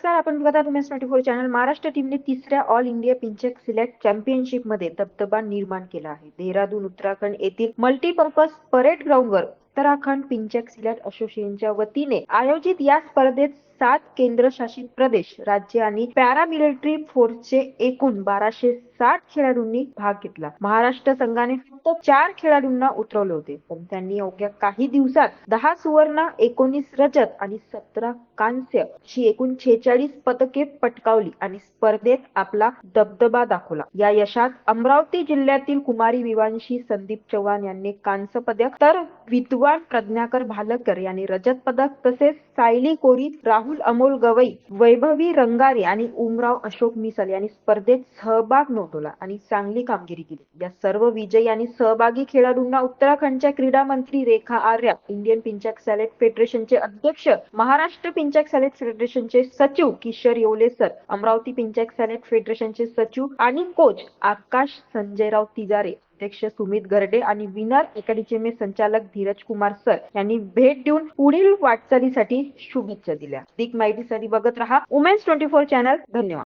नमस्कार, आपण बघत आहात उमेश 24 चॅनल. महाराष्ट्र टीमने तिसऱ्या ऑल इंडिया पिंचक सिलेक्ट चॅम्पियनशिप मध्ये दबदबा निर्माण केला आहे. देहरादून उत्तराखंड येथील मल्टीपर्पज परेड ग्राउंडवर उत्तराखंड पिंचक सिलेक्ट असोसिएशनच्या वतीने आयोजित या स्पर्धेत 7 केंद्रशासित प्रदेश, राज्य आणि पॅरामिलिटरी फोर्सचे एकूण 1260 खेळाडूंनी भाग घेतला. महाराष्ट्र संघाने फक्त 4 खेळाडूंना उतरवले होते, पण त्यांनी अवघ्या काही दिवसात 10 सुवर्ण, 19 रजत आणि 17 कांस्य अशी एकूण 46 पदके पटकावली आणि स्पर्धेत आपला दबदबा दाखवला. या यशात अमरावती जिल्ह्यातील कुमारी विवांशी संदीप चव्हाण यांनी कांस्य पदक, तर विद्वान प्रज्ञाकर भालकर यांनी रजत पदक, तसेच सायली कोरी, राहुल अमोल गवई, वैभवी रंगारे आणि उमराव अशोक मिसल यांनी स्पर्धेत सहभाग नोंदवला आणि चांगली कामगिरी केली. या सर्व विजयी आणि सहभागी खेळाडूंना उत्तराखंडच्या क्रीडा मंत्री रेखा आर्या, इंडियन पिंचक सॅलेट फेडरेशनचे अध्यक्ष, महाराष्ट्र पिंचक सॅलेट फेडरेशनचे सचिव किशोर येवले सर, अमरावती पिंचक सॅलेट फेडरेशनचे सचिव आणि कोच आकाश संजयराव तिजारे, अध्यक्ष सुमित गर्डे आणि विनर अकॅडमीचे संचालक धीरज कुमार सर यांनी भेट देऊन पुढील वाटचालीसाठी शुभेच्छा दिल्या. अधिक माहितीसाठी बघत रहा उमेश 24 चॅनल. धन्यवाद.